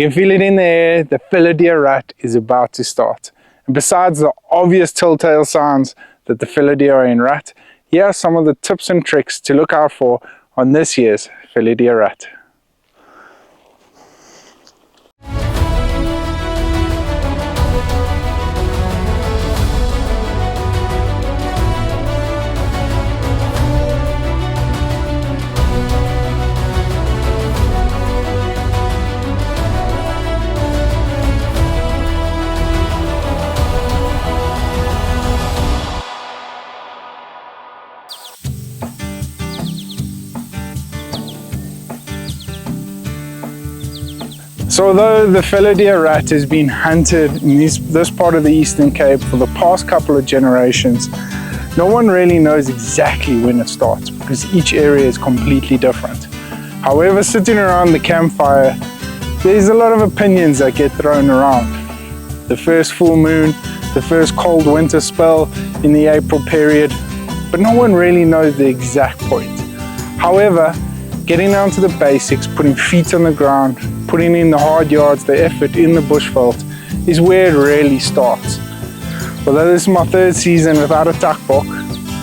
You can feel it in the air, the Fallow deer rut is about to start. And besides the obvious telltale signs that the Fallow deer are in rut, here are some of the tips and tricks to look out for on this year's Fallow deer rut. So although the Fallow deer rat has been hunted in this part of the Eastern Cape for the past couple of generations, no one really knows exactly when it starts because each area is completely different. However, sitting around the campfire, there's a lot of opinions that get thrown around. The first full moon, the first cold winter spell in the April period, but no one really knows the exact point. However, getting down to the basics, putting feet on the ground, putting in the hard yards, the effort in the bushveld is where it really starts. Although this is my third season without a tuckbuck,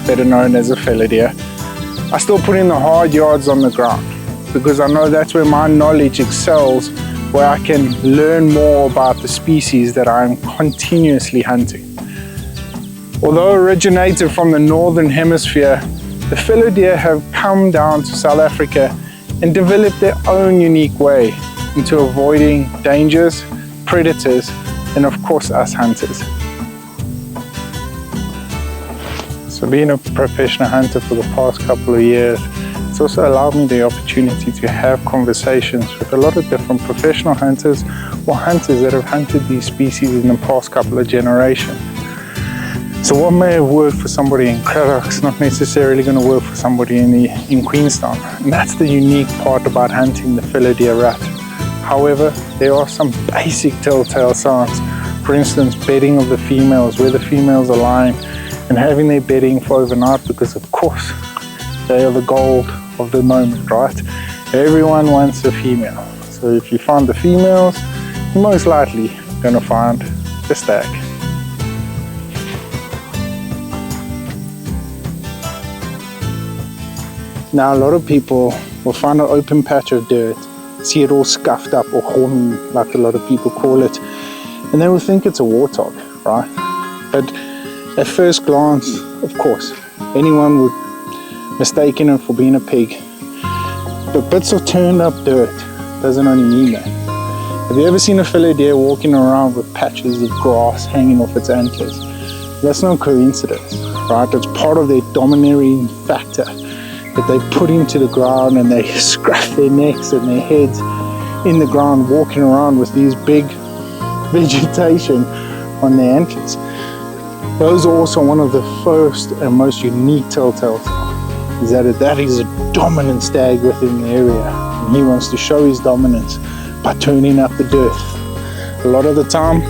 better known as a Fallow deer, I still put in the hard yards on the ground because I know that's where my knowledge excels, where I can learn more about the species that I'm continuously hunting. Although originated from the northern hemisphere, the Fallow deer have come down to South Africa and developed their own unique way into avoiding dangers, predators, and of course us hunters. So being a professional hunter for the past couple of years, it's also allowed me the opportunity to have conversations with a lot of different professional hunters or hunters that have hunted these species in the past couple of generations. So what may have worked for somebody in Cradock is not necessarily going to work for somebody in Queenstown. And that's the unique part about hunting the Fallow deer rat. However, there are some basic telltale signs. For instance, bedding of the females, where the females are lying and having their bedding for overnight, because of course they are the gold of the moment, right? Everyone wants a female. So if you find the females, you're most likely going to find the stag. Now a lot of people will find an open patch of dirt, see it all scuffed up or horny, like a lot of people call it, and they will think it's a warthog, right? But at first glance, of course, anyone would mistake it for being a pig. But bits of turned up dirt doesn't only mean that. Have you ever seen a Fallow deer walking around with patches of grass hanging off its antlers? That's no coincidence, right? It's part of their domineering factor that they put into the ground, and they scratch their necks and their heads in the ground walking around with these big vegetation on their antlers. Those are also one of the first and most unique telltale signs, is that is a dominant stag within the area, and he wants to show his dominance by turning up the dirt. A lot of the time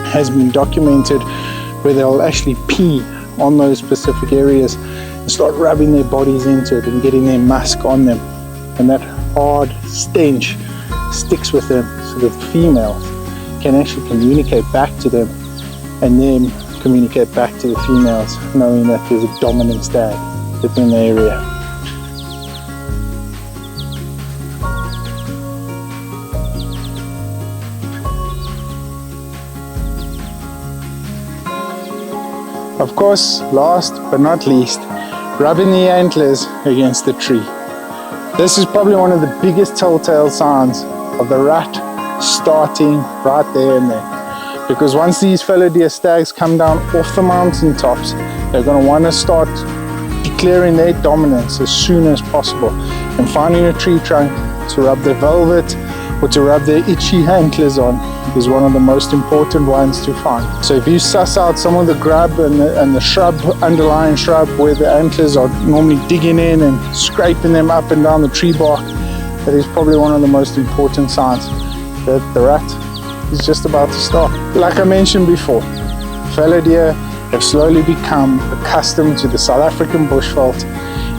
has been documented where they'll actually pee on those specific areas and start rubbing their bodies into it and getting their musk on them, and that hard stench sticks with them, so that the females can actually communicate back to them and then communicate back to the females, knowing that there's a dominant stag within the area. Of course, last but not least, rubbing the antlers against the tree. This is probably one of the biggest telltale signs of the rat starting right there and then. Because once these Fallow deer stags come down off the mountain tops, they're going to want to start declaring their dominance as soon as possible and finding a tree trunk to rub their velvet or to rub their itchy antlers on is one of the most important ones to find. So if you suss out some of the grub and the shrub, underlying shrub, where the antlers are normally digging in and scraping them up and down the tree bark, that is probably one of the most important signs that the rat is just about to start. Like I mentioned before, Fallow deer have slowly become accustomed to the South African bushveld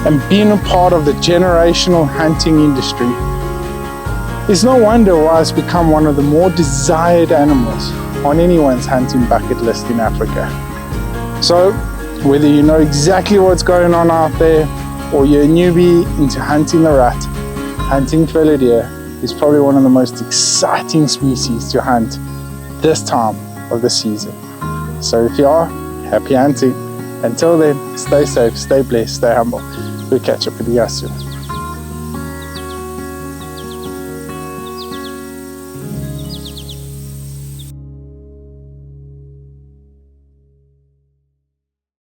and being a part of the generational hunting industry It's no wonder why it's become one of the more desired animals on anyone's hunting bucket list in Africa. So, whether you know exactly what's going on out there, or you're a newbie into hunting the rat, hunting fallow deer is probably one of the most exciting species to hunt this time of the season. So if you are, happy hunting. Until then, stay safe, stay blessed, stay humble. We'll catch up with you guys soon.